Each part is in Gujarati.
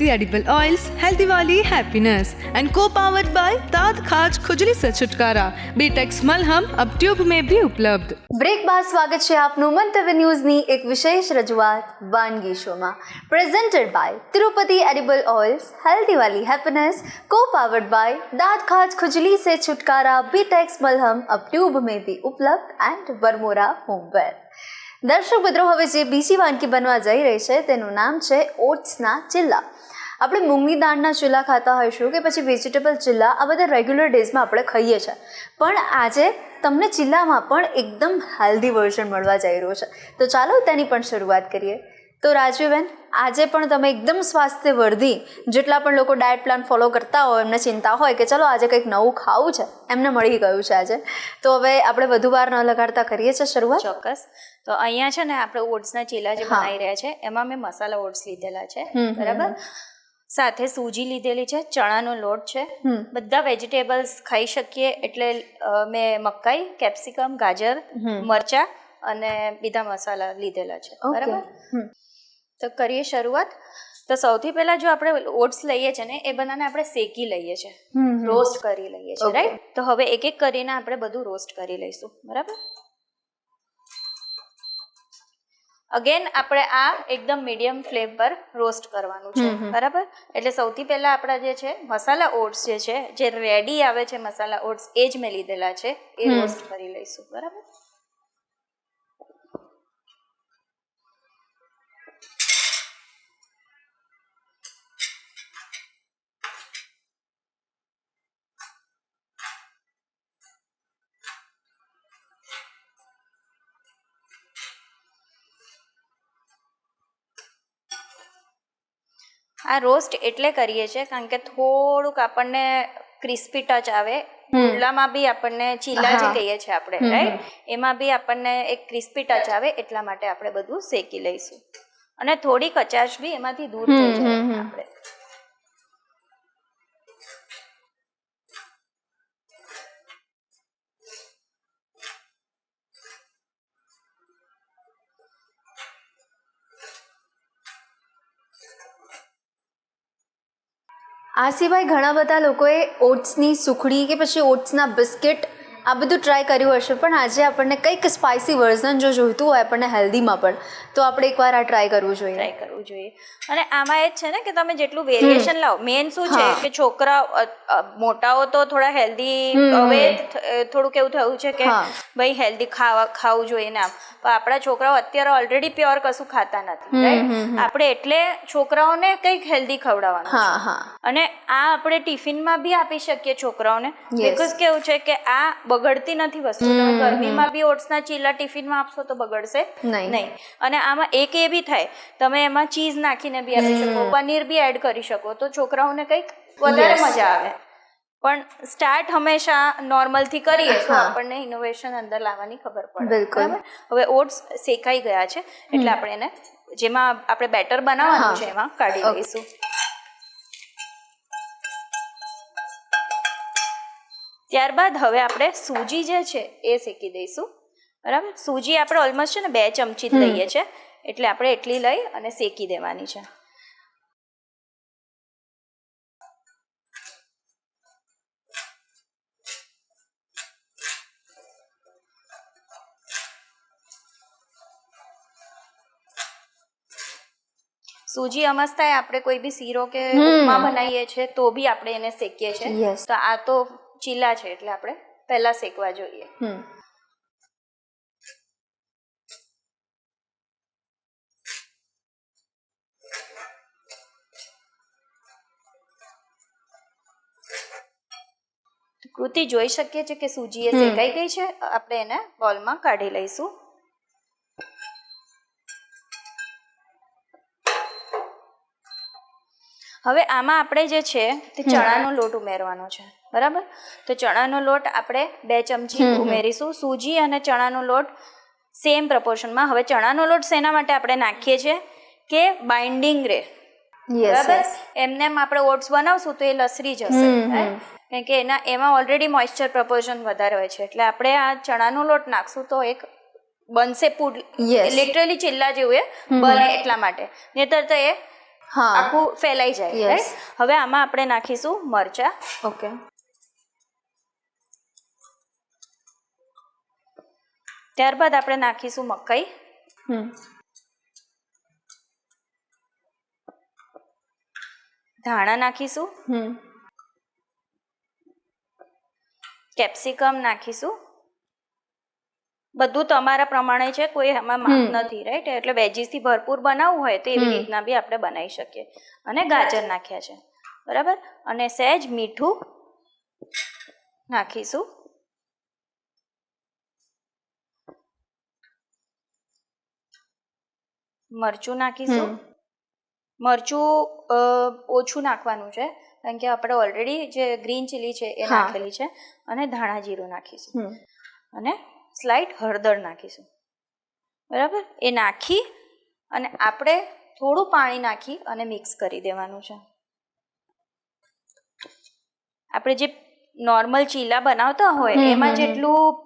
तिरुपति एडिबल ऑयल्स हेल्दी वाली हैप्पीनेस एंड को पावर्ड बाय दांत खाज खुजली से छुटकारा बीटेक्स मलहम अब ट्यूब में भी उपलब्ध। બ્રેક બાદ સ્વાગત છે આપનું મંતવ્ય ન્યૂઝની એક વિશેષ રજૂઆત વાનગી શોમાં, presented by Tirupati edible oils healthy વાલી હેપીનેસ, કો પાवर्ड बाय दांत खाज खुजली से छुटकारा बीटेक्स मलहम अब ट्यूब में भी उपलब्ध एंड वर्मोरा होमवेयर। દર્શક મિત્રો, હવે જે બીજી વાનગી બનવા જઈ રહી છે તેનું નામ છે ઓટ્સના ચિલ્લા। આપણે મૂંગની દાળના ચિલ્લા ખાતા હોઈશું કે પછી વેજીટેબલ ચિલ્લા, આ બધા રેગ્યુલર ડેઝમાં આપણે ખાઈએ છીએ, પણ આજે તમને ચિલ્લામાં પણ એકદમ હેલ્ધી વર્ઝન મળવા જઈ રહ્યું છે, તો ચાલો તેની પણ શરૂઆત કરીએ। તો રાજવીબેન, આજે પણ તમે એકદમ સ્વાસ્થ્યવર્ધી, જેટલા પણ લોકો ડાયટ પ્લાન ફોલો કરતા હોય એમને ચિંતા હોય કે ચલો આજે કંઈક નવું ખાવું છે, એમને મળી ગયું છે આજે, તો હવે આપણે વધુ વાર ન લગાડતા કરીએ છીએ શરૂઆત। ચોક્કસ। તો અહીંયા છે ને આપણે ઓટ્સના ચીલા જે બનાવી રહ્યા છે એમાં મેં મસાલા ઓટ્સ લીધેલા છે, બરાબર, સાથે સૂજી લીધેલી છે, ચણાનો લોટ છે, બધા વેજીટેબલ્સ ખાઈ શકીએ એટલે મેં મકાઈ, કેપ્સિકમ, ગાજર, મરચા અને બીજા મસાલા લીધેલા છે, બરાબર। તો કરીએ શરૂઆત। તો સૌથી પહેલા જો આપણે ઓટ્સ લઈએ છીએ ને એ બધાને આપણે શેકી લઈએ છીએ, રોસ્ટ કરી લઈએ છીએ, રાઈટ। તો હવે એક એક કરીને આપણે બધું રોસ્ટ કરી લઈશું, બરાબર। અગેન આપણે આ એકદમ મીડિયમ ફ્લેમ પર રોસ્ટ કરવાનું છે, બરાબર। એટલે સૌથી પહેલા આપણા જે છે મસાલા ઓટ્સ જે રેડી આવે છે મસાલા ઓટ્સ, એ જ મેં લીધેલા છે, એ રોસ્ટ કરી લઈશું, બરાબર। આ રોસ્ટ એટલે કરીએ છીએ કારણ કે થોડુંક આપણને ક્રિસ્પી ટચ આવે, પુડલામાં બી આપણને ચીલા જે કહીએ છીએ આપણે, રાઈટ, એમાં બી આપણને એક ક્રિસ્પી ટચ આવે, એટલા માટે આપણે બધું શેકી લઈશું અને થોડી કચાશ બી એમાંથી દૂર થઈ જાય આપણે। આ સિવાય ઘણા બધા લોકોએ ઓટ્સની સુખડી કે પછી ઓટ્સના બિસ્કિટ આ બધું ટ્રાય કર્યું હશે, પણ આજે આપણને કંઈક સ્પાઇસી વર્ઝન જો જોઈતું હોય આપણને હેલ્ધીમાં પણ, તો આપણે એકવાર આ ટ્રાય કરવું જોઈએ। અને આમાં એ જ છે ને કે તમે જેટલું વેરિએશન લાવો, મેન શું છે કે છોકરા મોટાઓ તો થોડા હેલ્ધી, હવે થોડું કેવું થયું છે કે ભાઈ હેલ્ધી ખાવું જોઈએ ને, આમ પણ આપણા છોકરાઓ અત્યારે ઓલરેડી પ્યોર કશું ખાતા નથી, રાઈટ, આપણે એટલે છોકરાઓને કંઈક હેલ્ધી ખવડાવવાનું, અને આ આપણે ટિફિનમાં બી આપી શકીએ છોકરાઓને, બીકોઝ કેવું છે કે આ બગડતી નથી વસ્તુ, તમે ગરમીમાં બી ઓટ્સના ચીલા ટિફિનમાં આપશો તો બગડશે નહીં, અને આમાં એક એ બી થાય, તમે એમાં ચીઝ નાખીને બી આપી શકો, પનીર બી એડ કરી શકો, તો છોકરાઓને કંઈક વધારે મજા આવે। પણ સ્ટાર્ટ હંમેશા નોર્મલથી કરીએ તો આપણને ઇનોવેશન અંદર લાવવાની ખબર પડે, બરાબર। હવે ઓટ્સ શેકાઈ ગયા છે એટલે આપણે એને જેમાં આપણે બેટર બનાવવાનું છે એમાં કાઢી લઈશું। ત્યારબાદ હવે આપણે સૂજી જે છે એ શેકી દઈશું, બરાબર। સૂજી આપણે ઓલમોસ્ટ છે ને 2 ચમચી જ લઈએ છીએ, એટલે આપણે એટલી લઈ અને શેકી દેવાની છે। સૂજી અમસ્ત થાય, આપણે કોઈ બી શીરો કે ઉપમા બનાવીએ છીએ તો બી આપણે એને શેકીએ છીએ, તો આ તો ચીલા છે એટલે આપણે પહેલા શેકવા જોઈએ। કૃતિ જોઈ શકીએ છીએ કે સૂજી એ શેકાઈ ગઈ છે, આપણે એને બોલમાં કાઢી લઈશું। હવે આમાં આપણે જે છે તે ચણાનો લોટ ઉમેરવાનો છે, બરાબર। તો ચણાનો લોટ આપણે 2 ચમચી ઉમેરીશું, સૂજી અને ચણાનો લોટ સેમ પ્રપોર્શનમાં। હવે ચણાનો લોટ શેના માટે આપણે નાખીએ છીએ કે બાઇન્ડિંગ રહે, બરાબર, એમને આપણે ઓટ્સ બનાવશું તો એ લસરી જશે, કારણ કે એમાં ઓલરેડી મોઇસ્ચર પ્રપોર્શન વધારે હોય છે, એટલે આપણે આ ચણાનો લોટ નાખશું તો એક બનશે લિટરલી ચિલ્લા જેવું એ બને, એટલા માટે, નહીતર તો એ આખું ફેલાઈ જાય, રાઈટ? હવે આમાં આપણે નાખીશું મરચા. ઓકે. ત્યારબાદ આપણે નાખીશું મકાઈ. ધાણા નાખીશું. કેપ્સિકમ નાખીશું. બધું તમારા પ્રમાણે છે, કોઈ એમાં માપ નથી, રાઈટ? એટલે વેજીસથી ભરપૂર બનાવવું હોય તો એવી રીતના બી આપણે બનાવી શકીએ. અને ગાજર નાખ્યા છે, બરાબર? અને સહેજ મીઠું નાખીશું. મરચું નાખીશું. મરચું ઓછું નાખવાનું છે કારણ કે આપણે ઓલરેડી જે ગ્રીન ચીલી છે એ નાખેલી છે. અને ધાણા જીરું નાખીશું અને સ્લાઇટ હળદર નાખીશું, બરાબર? એ નાખી અને આપણે થોડું પાણી નાખી અને મિક્સ કરી દેવાનું છે. આપણે જે નોર્મલ ચીલા બનાવતા હોય એમાં જેટલું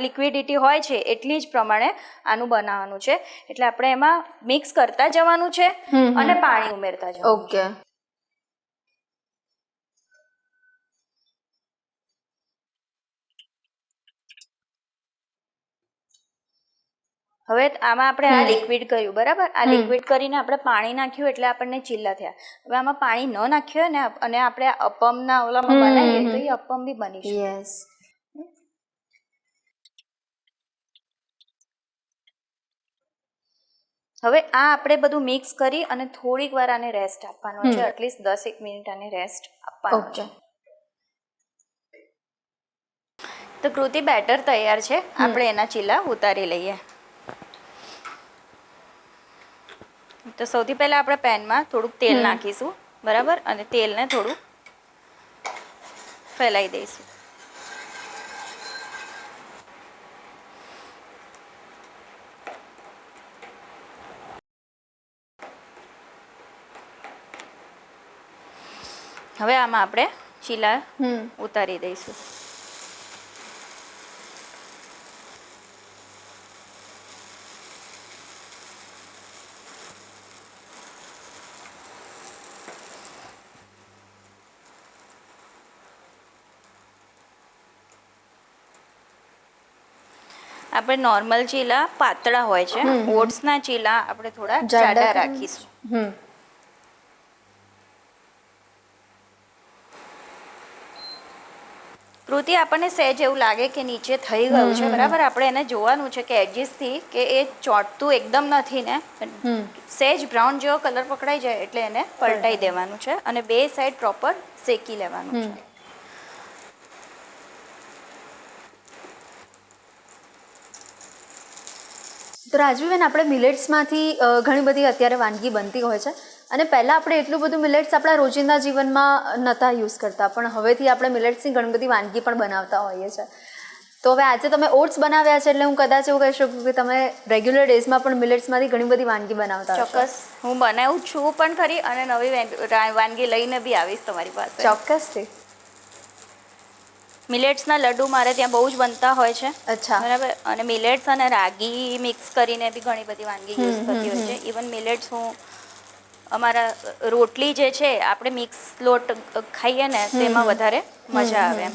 લિક્વિડિટી હોય છે એટલી જ પ્રમાણે આનું બનાવવાનું છે. એટલે આપણે એમાં મિક્સ કરતા જવાનું છે અને પાણી ઉમેરતા જવાનું. ઓકે. હવે આમાં આપણે આ લિક્વિડ કર્યું, બરાબર? આ લિક્વિડ કરીને આપણે પાણી નાખ્યું એટલે આપણને ચીલા થયા. હવે આમાં પાણી ન નાખ્યું ને અને આપણે અપમના ઓલામાં બનાવીએ તો એ અપમ બી બની શકે. યસ. હવે આ આપણે બધું મિક્સ કરી અને થોડીક વાર આને રેસ્ટ આપવાનો છે. એટલીસ્ટ 10 મિનિટ આને રેસ્ટ આપવાનો છે. તો કૃતિ, બેટર તૈયાર છે. આપણે એના ચીલા ઉતારી લઈએ. તો સૌથી પહેલા આપણે પેનમાં થોડુંક તેલ નાખીશું, બરાબર? અને તેલને થોડું ફેલાઈ દઈશું. હવે આમાં આપણે ચીલા ઉતારી દઈશું. આપણે નોર્મલ ચીલા પાતળા હોય છે, ઓટ્સના ચીલા આપણે થોડા જાડા રાખીશું. કૃતિ, આપણને સહેજ એવું લાગે કે નીચે થઈ ગયું છે, બરાબર? આપણે એને જોવાનું છે કે એડજસ્ટથી કે એ ચોંટતું એકદમ નથી ને. સહેજ બ્રાઉન જેવો કલર પકડાઈ જાય એટલે એને પલટાઈ દેવાનું છે અને બે સાઈડ પ્રોપર શેકી લેવાનું છે. તો રાજવીબેન, આપણે મિલેટ્સમાંથી ઘણી બધી અત્યારે વાનગી બનતી હોય છે અને પહેલાં આપણે એટલું બધું મિલેટ્સ આપણા રોજિંદા જીવનમાં નહોતા યુઝ કરતા, પણ હવેથી આપણે મિલેટ્સની ઘણી બધી વાનગી પણ બનાવતા હોઈએ છીએ. તો હવે આજે તમે ઓટ્સ બનાવ્યા છે એટલે હું કદાચ એવું કહી શકું કે તમે રેગ્યુલર ડેઝમાં પણ મિલેટ્સમાંથી ઘણી બધી વાનગી બનાવતા હશો. ચોક્કસ, હું બનાવું છું પણ ખરી અને નવી વાનગી લઈને બી આવીશ તમારી પાસે. ચોક્કસથી. મિલેટ્સના લડ્ડુ મારે ત્યાં બહુ જ બનતા હોય છે. અચ્છા. બરાબર? અને મિલેટ્સ અને રાગી મિક્સ કરીને બી ઘણી બધી વાનગી યુઝ કરતી હોય છે. ઇવન મિલેટ્સ હું અમારા રોટલી જે છે આપણે મિક્સ લોટ ખાઈએ ને તેમાં વધારે મજા આવે.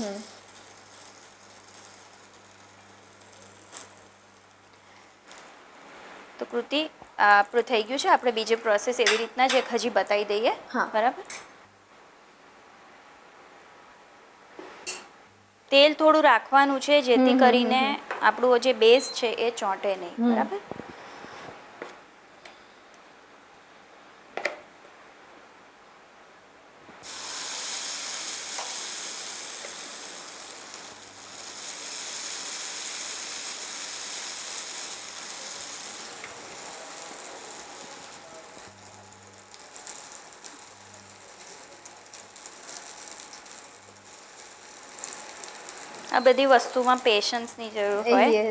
તો કૃતિ, આપણું થઈ ગયું છે. આપણે બીજી પ્રોસેસ એવી રીતના જ હજી બતાવી દઈએ, બરાબર? તેલ થોડું રાખવાનું છે જેથી કરીને આપણું જે બેઝ છે એ ચોંટે નહીં, બરાબર? આ બધી વસ્તુમાં પેશન્સની જરૂર હોય.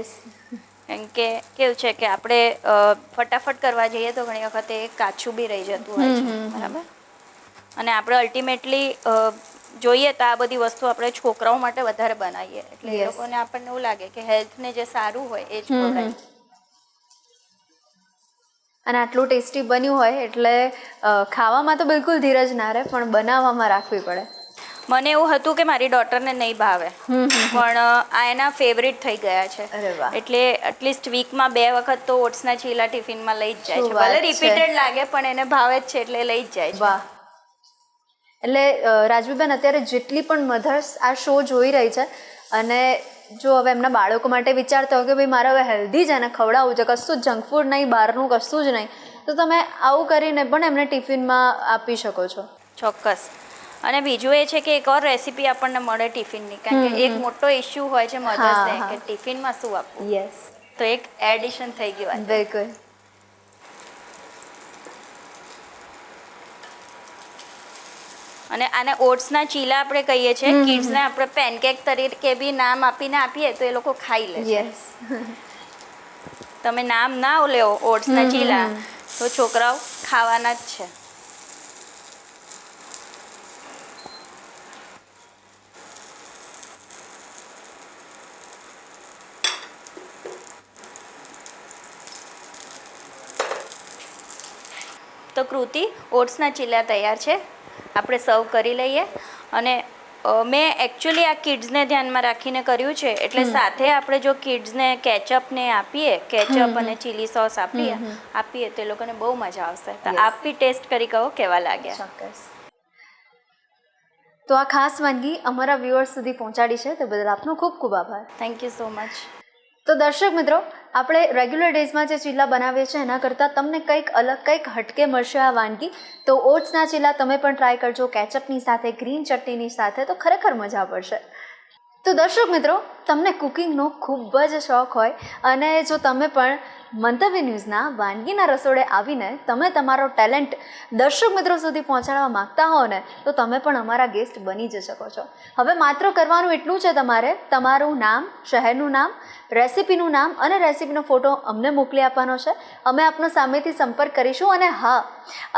કેમ કે કેવું છે કે આપણે ફટાફટ કરવા જઈએ તો ઘણી વખત એ કાચું બી રહી જતું હોય છે, બરાબર? અને આપણે અલ્ટિમેટલી જોઈએ તો આ બધી વસ્તુ આપણે છોકરાઓ માટે વધારે બનાવીએ એટલે એ લોકોને આપણને એવું લાગે કે હેલ્થને જે સારું હોય એ જ ખવડાય. અને આટલું ટેસ્ટી બન્યું હોય એટલે ખાવામાં તો બિલકુલ ધીરજ ના રહે, પણ બનાવવામાં રાખવી પડે. મને એવું હતું કે મારી ડોટરને નહીં ભાવે, પણ આ એના ફેવરિટ થઈ ગયા છે. અરે વાહ. એટલે એટલીસ્ટ વીકમાં 2 વખત તો ઓટ્સના ચીલા ટિફિનમાં લઈ જ જાય શું છે. વાત ભલે છે. રિપીટેડ લાગે પણ એને ભાવે જ છે એટલે લઈ જ જાય છે. વાહ. એટલે રાજવીબેન, અત્યારે જેટલી પણ મધર્સ આ શો જોઈ રહી છે અને જો હવે એમના બાળકો માટે વિચારતા હોય કે ભાઈ મારે હવે હેલ્ધી જ એને ખવડાવવું છે, કશું જ જંક ફૂડ નહીં, બહારનું કશું જ નહીં, તો તમે આવું કરીને પણ એમને ટિફિનમાં આપી શકો છો. ચોક્કસ. અને બીજું એ છે કે એક ઓર રેસીપી આપણને મળે ટિફિનની, કારણ કે એક મોટો ઇશ્યુ હોય છે મધર્સને કે ટિફિનમાં શું આપવું. યસ, તો એક એડિશન થઈ ગયું આજે. બિલકુલ. અને આને ઓટ્સના ચીલા આપણે કહીએ છીએ. કિડ્સને આપણે પેનકેક તરીકે બી નામ આપીને આપીએ તો એ લોકો ખાઈ લે છે. યસ. તમે નામ ના લેવો ઓટ્સના ચીલા તો છોકરાઓ ખાવાના જ છે. તો કૃતિ, ઓટ્સના ચીલા તૈયાર છે, આપણે સર્વ કરી લઈએ. અને મેં એકચ્યુઅલી આ કિડ્સને ધ્યાનમાં રાખીને કર્યું છે, એટલે સાથે આપણે જો કિડ્સને કેચઅપને આપીએ, કેચઅપ અને ચીલી સોસ આપીએ તો એ લોકોને બહુ મજા આવશે. તો આપ બી ટેસ્ટ કરી કહો કેવા લાગ્યા. ચોક્કસ. તો આ ખાસ વાનગી અમારા વ્યુઅર્સ સુધી પહોંચાડી છે તે બદલ આપનો ખૂબ ખૂબ આભાર. Thank you so much. તો દર્શક મિત્રો, આપણે રેગ્યુલર ડેઝમાં જે ચીલા બનાવીએ છીએ એના કરતાં તમને કંઈક અલગ, કંઈક હટકે મળશે આ વાનગી. તો ઓટ્સના ચીલા તમે પણ ટ્રાય કરજો કેચઅપની સાથે, ગ્રીન ચટણીની સાથે, તો ખરેખર મજા પડશે. તો દર્શક મિત્રો, તમને કુકિંગનો ખૂબ જ શોખ હોય અને જો તમે પણ મંતવ્ય ન્યૂઝના વાનગીના રસોડે આવીને તમે તમારો ટેલેન્ટ દર્શક મિત્રો સુધી પહોંચાડવા માગતા હો ને, તો તમે પણ અમારા ગેસ્ટ બની જ શકો છો. હવે માત્ર કરવાનું એટલું છે, તમારે તમારું નામ, શહેરનું નામ, રેસિપીનું નામ અને રેસિપીનો ફોટો અમને મોકલી આપવાનો છે. અમે આપનો સામેથી સંપર્ક કરીશું. અને હા,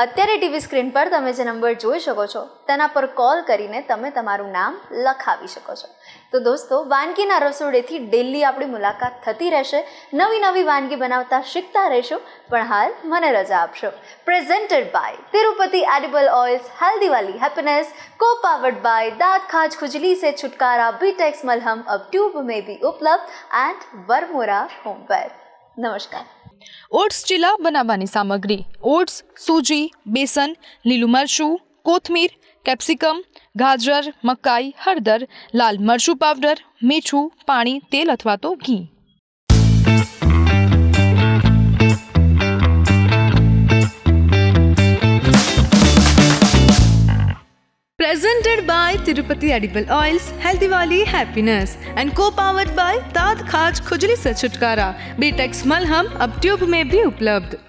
અત્યારે ટીવી સ્ક્રીન પર તમે જે નંબર જોઈ શકો છો તેના પર કોલ કરીને તમે તમારું નામ લખાવી શકો છો. તો દોસ્તો, વાનગીના રસોડેથી ડેલી આપણી મુલાકાત થતી રહેશે, નવી નવી વાનગી બનાવતા શીખતા રહીશું. પણ હાલ મને રજા આપશો. Presented by Tirupati edible oils, healthy વાલી હેપીનેસ, को पावर्ड बाय दांत खाज खुजली से छुटकारा, बीटेक्स मलहम अब ट्यूब में भी उपलब्ध एंड वरमोरा होमवेयर. नमस्कार. ઓટ્સ ચીલા બનાવવાની સામગ્રી: ઓટ્સ, સૂજી, બેસન, લીલું મરચું, કોથમીર, કેપ્સિકમ, ગાજર, મકાઈ, હળદર, લાલ મરચું પાવડર, મીઠું, પાણી, તેલ અથવા તો ઘી. Presented by Tirupati Edible Oils, Healthy Wali Happiness and co-powered by दांत खाज खुजली से छुटकारा, बीटेक्स मलहम अब ट्यूब में भी उपलब्ध.